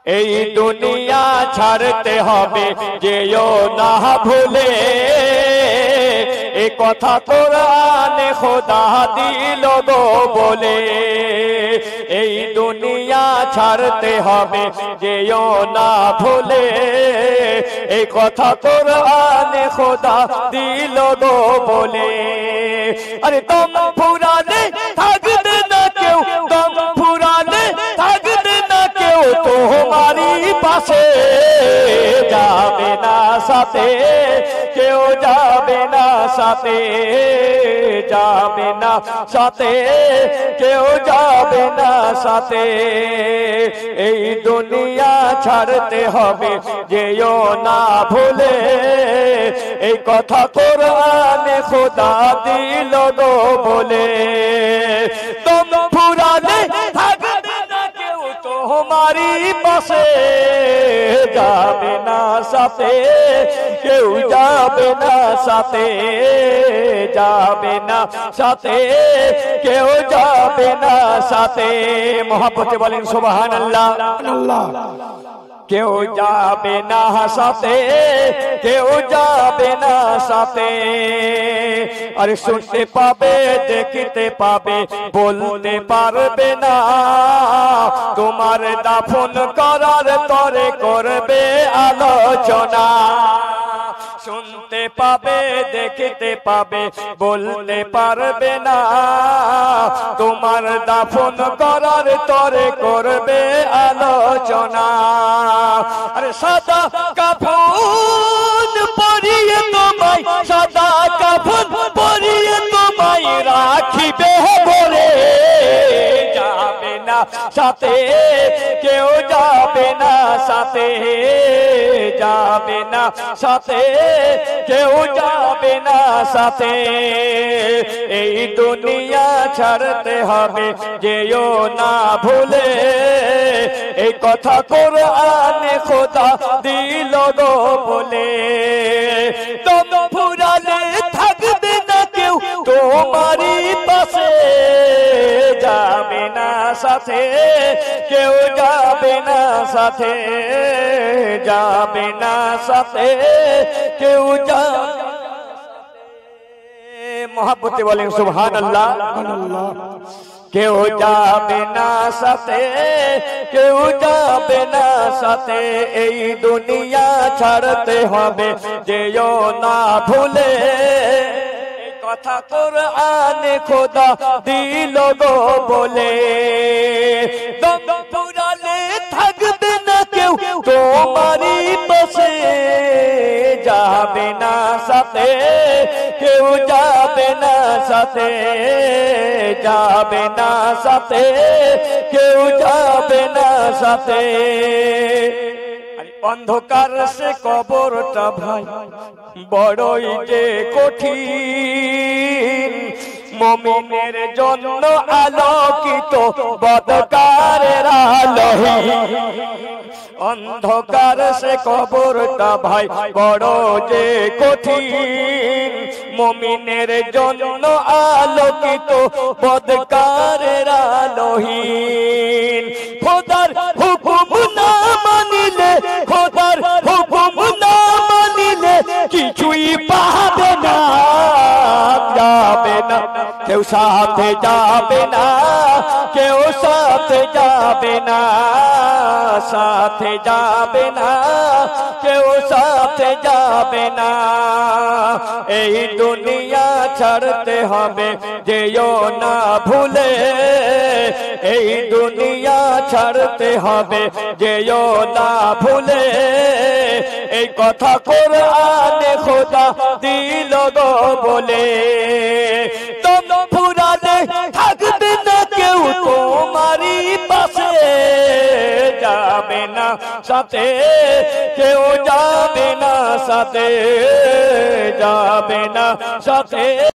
এই দুনিয়া ছাড়তে হবে যেও না ভুলে, এ কথা কোরআনে খোদা দিল গো বলে। এই দুনিয়া ছাড়তে হবে যেও না ভুলে, এই কথা কোরআনে খোদা দিল গো বলে। আরে দম ফুরালে থাকবে না কেউ, দম ফুরালে থাকবে না কেউ তোমারই পাশে, যাবে না সাথে কেউ, যাবে না সাথে, যাবে না সাথে কেউ, যাবে না সাথে। এই দুনিয়া ছাড়তে হবে যেও না ভুলে, এই কথা কোরআনে খোদা দিল গো বলে। দম ফুরালে থাকবে না কেউ তোমারই পাশে, যাবে না সাথে কেউ, যাবে না সাথে, যাবে না সাথে কেউ, যাবে না সাথে। মহব্বতে বলেন সুবহানাল্লাহ। কেউ যাবে না সাথে, কেউ যাবে না সাথে। আর শুনতে পাবে, দেখতে পাবে, বলতে পারবে না, তোমার দাফন করার তরে করবে আলোচনা। শুনতে পাবে, দেখতে পাবে, বলতে পারবে না, তোমার দাফন করার তরে করবে আলোচনা। আরে সাদা কাফন পরিয়ে তোমায়, সাদা কাফন পরিয়ে তোমায় রাখিবে ভরে, যাবে না সাথে কেউ, যাবে না সাথে, যাবে না সাথে কেউ, যাবে না সাথে। এই দুনিয়া ছাড়তে হবে যেও না ভুলে, এই কথা কোরআনে খোদা দিল গো বলে। দম ফুরালে থাকবে না কেউ তোমারই পাশে, যাবে না সাথে কেউ, যাবে না সাথে, যাবে না সাথে কেউ, যাবে। মহব্বতে বলেন সুবহানাল্লাহ। কেউ যাবে না সাথে, কেউ যাবে না সাথে। এই দুনিয়া ছাড়তে হবে যেও না ভুলে, কথা কোরআনে খোদা দিল গো বলে। দম ফুরালে থাকবে না কেউ তোমারই পাশে, যাবে না সাথে কেউ, যাবে না সাথে, যাবে না সাথে কেউ, যাবে না সাথে। অন্ধকার সে কবরটা ভাই বড়ই যে কঠিন, মুমিনের জন্য আলোকিত বদকারের আলোহীন। অন্ধকার সে কবরটা ভাই বড় যে কঠিন, মুমিনের জন্য আলোকিত বদকারের আলোহীন। খোদার হুকুম না মানিলে, খোদার হুকুম না মানিলে কিছুই পাবে না, যাবে না কেউ সাথে, যাবে না কেউ সাথে, যাবে না সাথে, যাবে না কেউ সাথে, যাবে না। এই দুনিয়া ছাড়তে হবে যেও না ভুলে, এই দুনিয়া ছাড়তে হবে যেও না ভুলে, এই কথা কোরআনে খোদা দিল গো বলে। দম ফুরালে থাকবে না কেউ তোমারই পাশে, যাবে না সাথে কেউ, যাবে না সাথে, যাবে না সাথে।